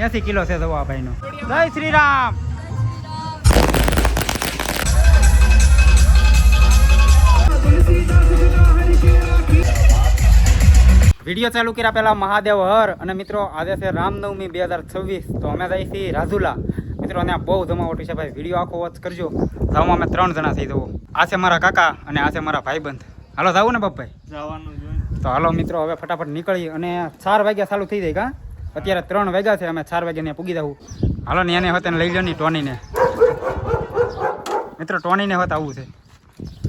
80 kilo છે તો આ ભાઈનો. જય શ્રી રામ. વિડીયો ચાલુ કર્યા પહેલા મહાદેવ હર. અને મિત્રો આજે છે રામનવમી 2026. તો અમે જઈએ છીએ રાજુલા. મિત્રો ત્યાં બહુ જમાવટ છે ભાઈ. વિડીયો આખો વોચ કરજો. જાઉં અમે 3 જણા થઈ જવું. આ છે મારા કાકા અને આ છે મારા ભાઈબંધ. હાલો જાવું ને બાપભાઈ? જવાનું તો હાલો મિત્રો હવે ફટાફટ નીકળી. અને 4 વાગ્યા ચાલુ થઈ જાય. કા અત્યારે 3 વાગ્યા છે. અમે 4 વાગ્યા ને પૂગી જવું. હાલો ને એને હોતે લઈ લો ની ટોનીને. મિત્રો ટોનીને હોત આવું છે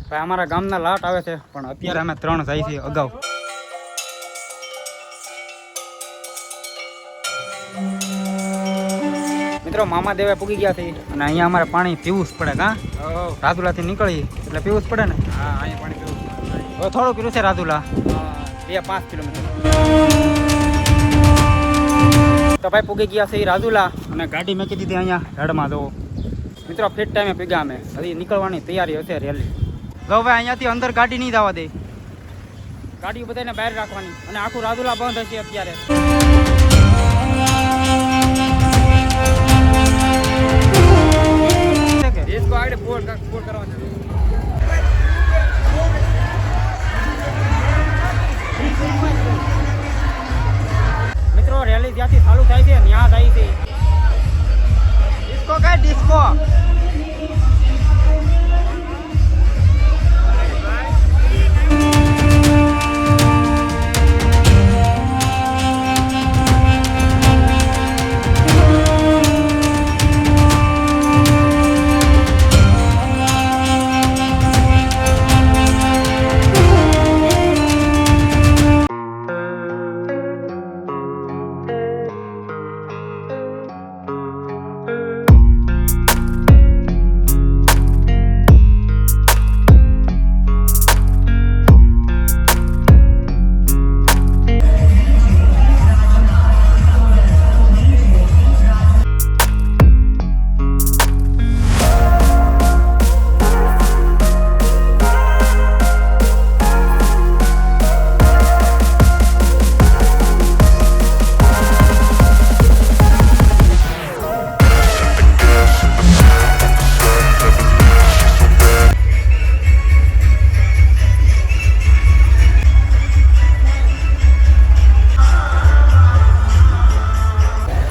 ભાઈ. અમારા ગામના લાટ આવે છે પણ અત્યારે અમે 3 જાય છીએ અગાઉ. મિત્રો મામા દેવે પૂગી ગયા છે અને અહીંયા અમારે પાણી પીવું જ પડે. કા રાજુલાથી નીકળી એટલે પીવું જ પડે ને. હા અહીંયા પાણી પીવું હવે થોડું પીવું છે રાજુલા, 2-5 કિલોમીટર. તો ભાઈ પૂગી ગયા છે એ રાજુલા અને ગાડી મેકી દીધી અહીંયા હેડમાં. જવો મિત્રો ફિટ ટાઈમે પીગા અમે. હજી નીકળવાની તૈયારી હશે રેલી. જો ભાઈ અહીંયાથી અંદર ગાડી નહીં જવા દે. ગાડીઓ બધાને બહાર રાખવાની અને આખું રાજુલા બંધ હશે અત્યારે. મિત્રો રેલી જ્યાંથી ચાલુ થાય છે ત્યાં થાય છે ડિસ્કો. કઈ ડિસ્કો?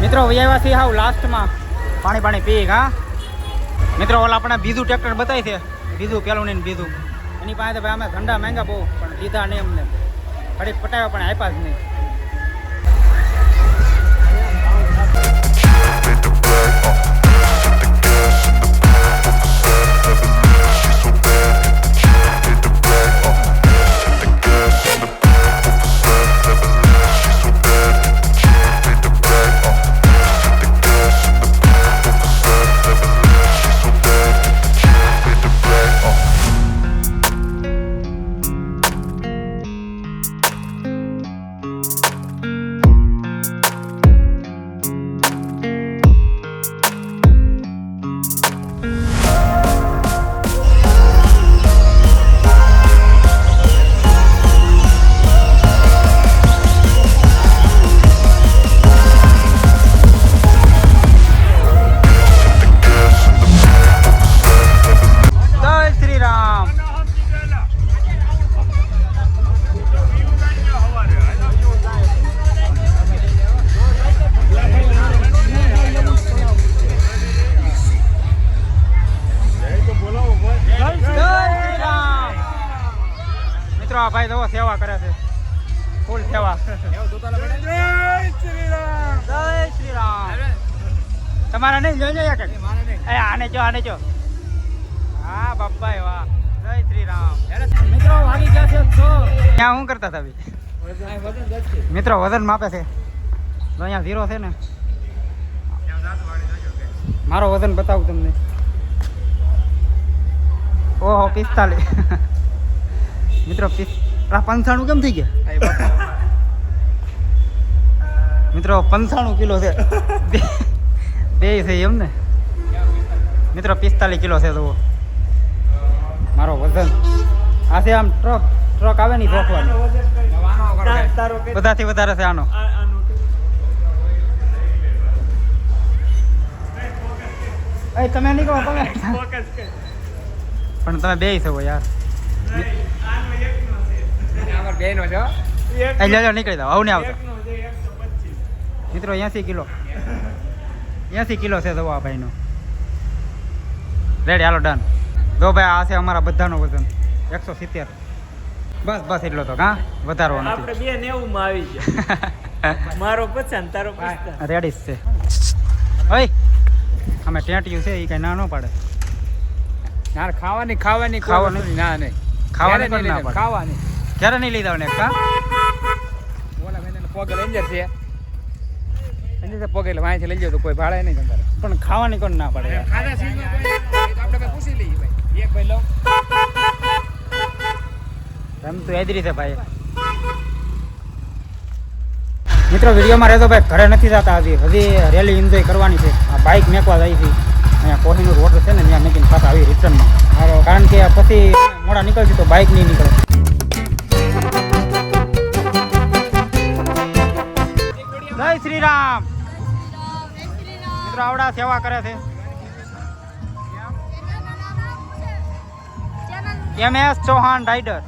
મિત્રો વૈયા છે હાવ લાસ્ટમાં પાણી પી. હા મિત્રો ઓલા આપણે બીજું ટ્રેક્ટર બતાવી છે. બીજું પેલું નહીં બીજું એની પાસે ભાઈ અમે ધંધા માંગ્યા બહુ પણ દીધા નહીં અમને. ફરી પટાવ્યા પણ આપ્યા જ નહીં. મિત્રો આ ભાઈ તો સેવા કરે છે, ફૂલ સેવા. જય શ્રી રામ. તમારા નહીં જોઈ આને ચો. હા બાપા વાહ. જય શ્રી રામ. મિત્રો વાગી ગયા છે 6. ત્યાં શું કરતા હતા મિત્રો? વજન માપે છે. તો અહીંયા 0 છે ને. મારો વજન બતાવું તમને. ઓહો 45. મિત્રો 95 કેમ થઈ ગયા મિત્રો? 95 કિલો છે. બે છે એમ ને મિત્રો? 45 કિલો છે. તો મારો વજન આ છે. આમ ટ્રક આવે ને રોકવાનું બધાથી વધારે છે આનો. એ તમે નીકળો તમે પણ તમે બે છો યાર બેનો છો એ લેજો નીકળી જાવ આવું નહીં આવતો મિત્રો 80 કિલો 80 કિલો છે દવા ભાઈનો રેડી હાલો ડન દો ભાઈ આ છે અમારા બધાનો વજન 170 બસ બસ એટલો તો કા વધારવો નથી આપણે 290 માં આવી ગયા મારો 50 તારો 50 રેડી છે ઓય અમે ટેટિયું છે એ કઈ ના ન પાડે ના ખાવાની ના નહીં ખાવાની પણ ના પાડે ખાવાની ક્યારે નહીં લઈ દાવ ને કા ઓલા મેને પોગલ એન્જર છે એની પોગલ વાંચી લઈ જાવ તો કોઈ ભાડે નહીં તમારે પણ ખાવાની કોણ ના પાડે ખાધા સીઝન આપણે ભાઈ પૂછી લઈએ ભાઈ એક ભાઈ લો એમ તો એ જ રીતે ભાઈ મિત્રો વિડીયોમાં રહેતો ભાઈ ઘરે નથી જતા હજી રેલી એન્જોય કરવાની છે આ બાઇક મેકવા જાય છે અહીંયા કોહિનૂર રોડ છે ને ત્યાં મેકીને પાછા આવી રિટર્નમાં કારણ કે પછી મોડા નીકળશે તો બાઇક નહીં નીકળે જય શ્રી રામ મિત્રો આવડા સેવા કરે છે MS ચૌહાણ રાઇડર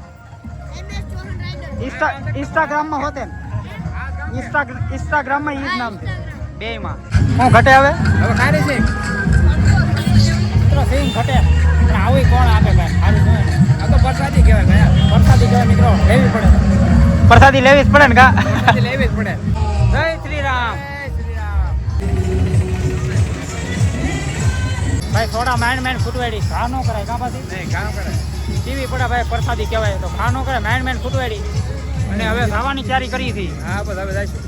ઇન્સ્ટાગ્રામમાં હોતે ને ઇન્સ્ટાગ્રામમાં ઈ જ નામ છે બેયમાં હું ઘટે હવે ખારી છે મિત્રો સિંગ ઘટે પણ આવી કોણ આપે ભાઈ ખારી જોઈએ આ તો પ્રસાદી કહેવાય ભાઈ પ્રસાદી કહેવાય મિત્રો લેવી પડે પ્રસાદી લેવી જ પડે ને કા પ્રસાદી લેવી જ પડે જય શ્રી રામ ભાઈ થોડા માઇન્ડ ફૂટવેડી ઘા નો કરાય કા પાછી નહીં કામ કરે ટીવી પડે ભાઈ પ્રસાદી કહેવાય તો ઘા નો કરે માઇન્ડ ફૂટવેડી અને હવે ખાવાની તૈયારી કરી હતી હા બસ હવે જઈશું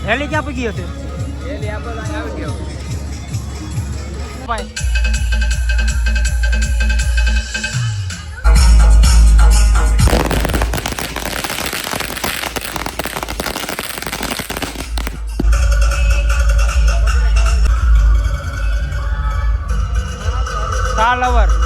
રેલી ક્યાં પૂગી હતી એલી આ બધું આવી ગયો ભાઈ સ્ટાર લવર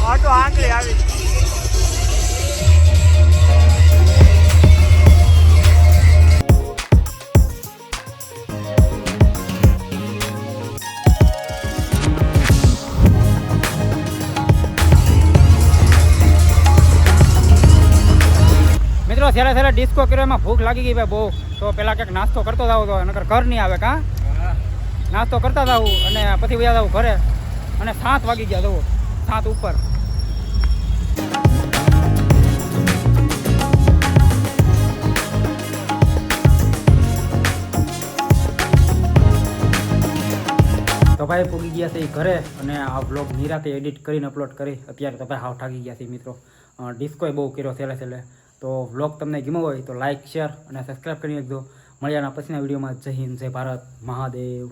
ઓટો આંકડી આવી મિત્રો છેલ્લે ડિસ્કો કરવામાં ભૂખ લાગી ગઈ ભાઈ બહુ તો પેલા કંઈક નાસ્તો કરતો જાવ તો નકર ઘર નહીં આવે કા નાસ્તો કરતા જાવ અને પછી વયા જાવ ઘરે અને 7 વાગી ગયા જવો 7 ઉપર તો ભાઈ પૂગી ગયા છે એ ઘરે અને આ વ્લોગ નિરાતે એડિટ કરીને અપલોડ કરી અત્યારે તો ભાઈ હાવ ઠાકી ગયા છે મિત્રો ડિસ્કોય બહુ કર્યો છેલ્લે તો વ્લોગ તમને ગમ્યો હોય તો લાઇક શેર અને સબસ્ક્રાઈબ કરી નાખજો મળ્યાના પછીના વિડીયોમાં જય હિન્દ જય ભારત મહાદેવ